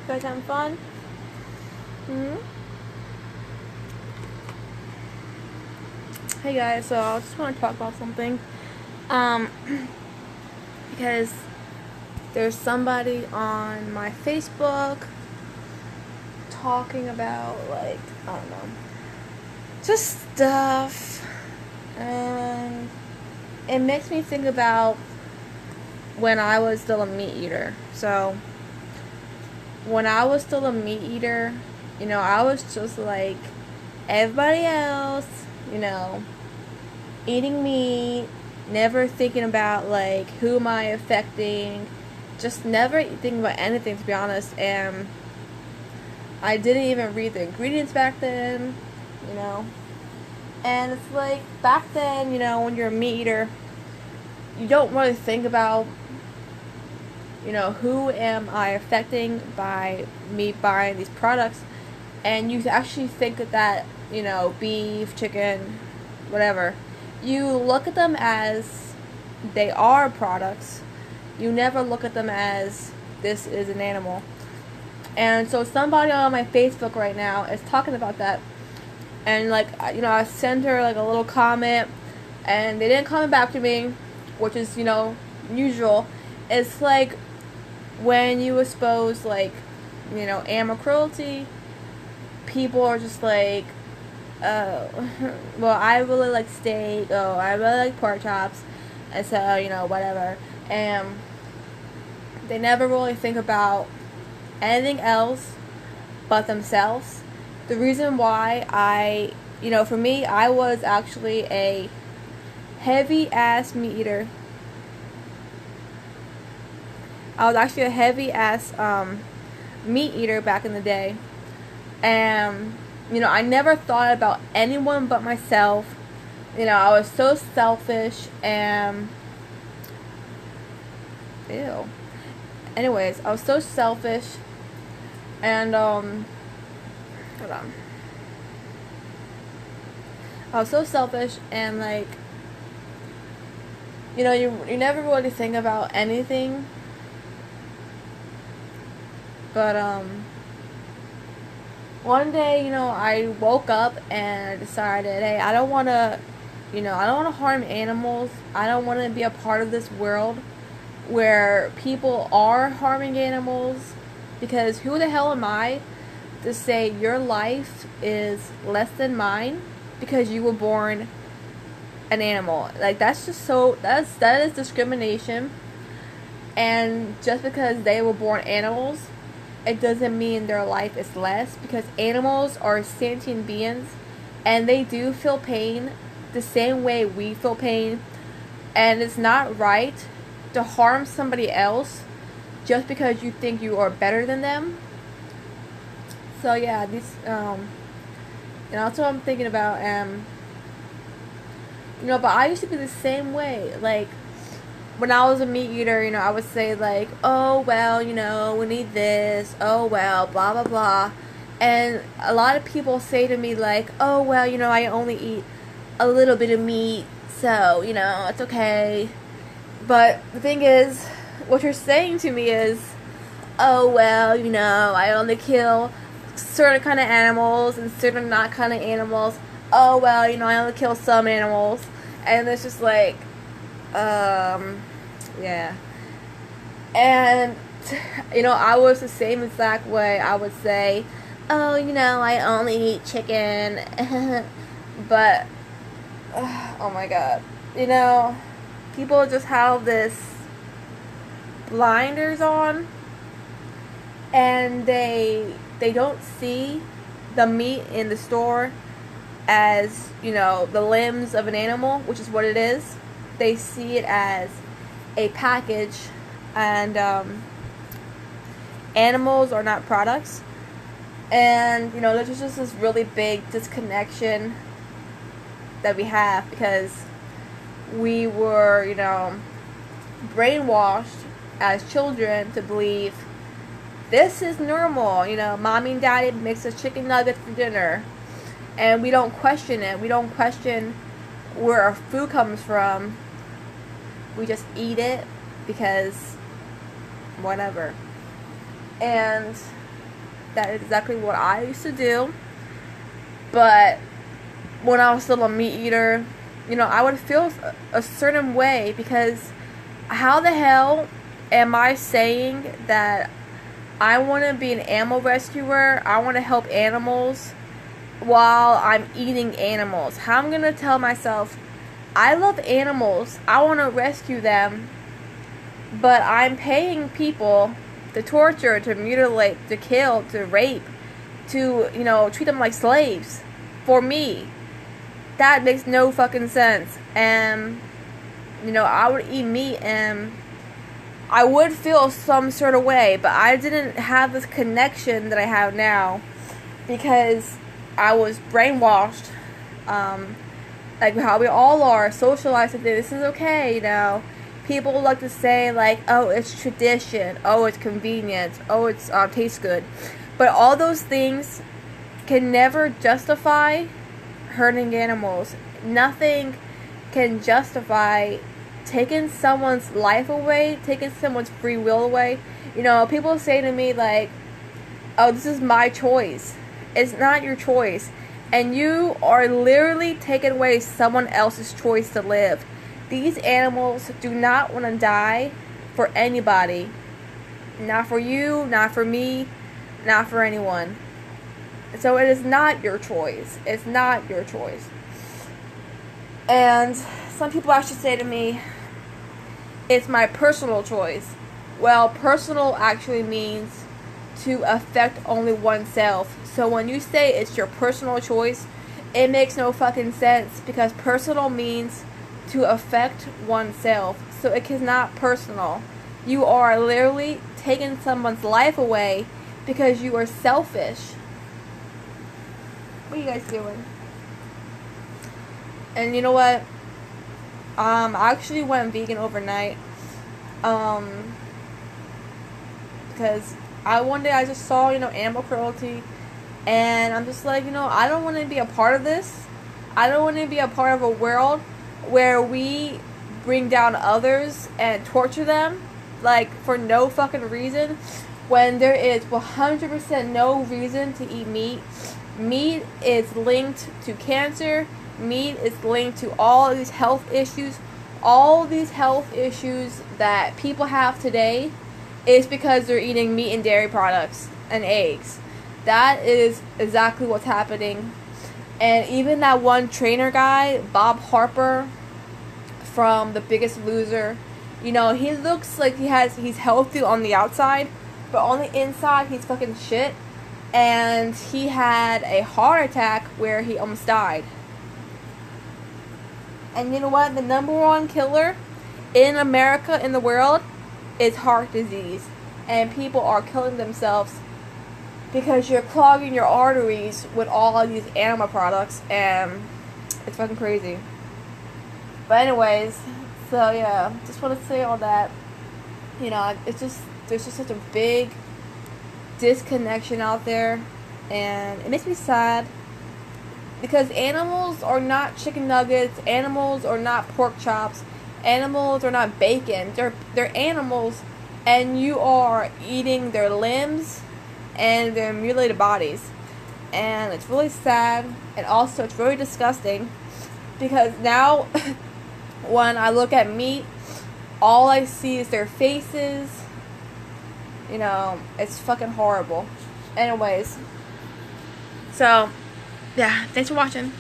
guys having fun? Hey guys, so I just want to talk about something. Because there's somebody on my Facebook talking about, like, I don't know, just stuff, and it makes me think about when I was still a meat eater. So when I was still a meat eater, I was just like everybody else, eating meat, never thinking about, like, who am I affecting, just never thinking about anything, to be honest. And I didn't even read the ingredients back then, and it's like, back then, when you're a meat eater, you don't really think about, who am I affecting by me buying these products. And you actually think that, beef, chicken, whatever, you look at them as they are products. You never look at them as this is an animal. And so somebody on my Facebook right now is talking about that. And, like, I sent her, like, a little comment, and they didn't comment back to me, which is, usual. It's like when you expose, like, animal cruelty, people are just like, oh, well, I really like steak, oh, I really like pork chops, and so, whatever. And they never really think about anything else but themselves. The reason why for me, I was actually a heavy-ass meat eater. I was actually a heavy-ass meat eater back in the day. And, I never thought about anyone but myself. I was so selfish and... Ew. Anyways, I was so selfish. And, hold on. I was so selfish and, like, you never really think about anything. But, one day, I woke up and I decided, hey, I don't want to, I don't want to harm animals. I don't want to be a part of this world where people are harming animals, because who the hell am I to say your life is less than mine because you were born an animal? Like, that's just that is discrimination. And just because they were born animals, it doesn't mean their life is less, because animals are sentient beings and they do feel pain the same way we feel pain. And it's not right to harm somebody else just because you think you are better than them. So yeah, that's what I'm thinking about. But I used to be the same way. Like, when I was a meat eater, I would say, like, oh, well, we need this, oh, well, blah, blah, blah. And a lot of people say to me, like, oh, well, I only eat a little bit of meat, so, it's okay. But the thing is, what you're saying to me is, oh, well, I only kill certain kind of animals and certain not kind of animals. Oh, well, I only kill some animals. And it's just like, yeah. And, I was the same exact way. I would say, oh, I only eat chicken. But, oh my god. People just have this blinders on, and they don't see the meat in the store as, the limbs of an animal, which is what it is. They see it as a package, and animals are not products. And, there's just this really big disconnection that we have, because we were, brainwashed as children to believe this is normal. Mommy and daddy makes us chicken nuggets for dinner, and we don't question it. We don't question where our food comes from. We just eat it because whatever. And That is exactly what I used to do. But when I was still a meat eater, I would feel a certain way, because how the hell am I saying that I want to be an animal rescuer, I want to help animals, while I'm eating animals? How I'm going to tell myself, I love animals, I want to rescue them, but I'm paying people to torture, to mutilate, to kill, to rape, to, treat them like slaves for me? That makes no fucking sense. And, I would eat meat and I would feel some sort of way, but I didn't have this connection that I have now, because I was brainwashed, like how we all are, socialized to think this is okay. People like to say, like, oh, it's tradition, oh, it's convenience, oh, it's tastes good, but all those things can never justify hurting animals. Nothing can justify taking someone's life away, taking someone's free will away. People say to me, like, oh, this is my choice. It's not your choice. And you are literally taking away someone else's choice to live. These animals do not want to die for anybody. Not for you, not for me, not for anyone. So it is not your choice. It's not your choice. And some people actually say to me, it's my personal choice. Well, personal actually means to affect only oneself. So when you say it's your personal choice, it makes no fucking sense, because personal means to affect oneself. So it is not personal. You are literally taking someone's life away because you are selfish. What are you guys doing? And you know what? I actually went vegan overnight. Because one day I just saw, animal cruelty, and I'm just like, I don't want to be a part of this. I don't want to be a part of a world where we bring down others and torture them, like, for no fucking reason, when there is 100% no reason to eat meat. Meat is linked to cancer. Meat is linked to all these health issues. All these health issues that people have today is because they're eating meat and dairy products and eggs. That is exactly what's happening. And even that one trainer guy, Bob Harper, from The Biggest Loser, he looks like he's healthy on the outside, but on the inside he's fucking shit. And he had a heart attack where he almost died. And you know what? The number one killer in America, in the world, is heart disease. And people are killing themselves because you're clogging your arteries with all of these animal products, and it's fucking crazy. But anyways, so yeah, just want to say all that. There's just such a big disconnection out there, and it makes me sad, because animals are not chicken nuggets, animals are not pork chops, animals are not bacon. They're animals, and you are eating their limbs and their mutilated bodies. And it's really sad, and also it's really disgusting, because now when I look at meat, all I see is their faces. It's fucking horrible. Anyways, so yeah, thanks for watching.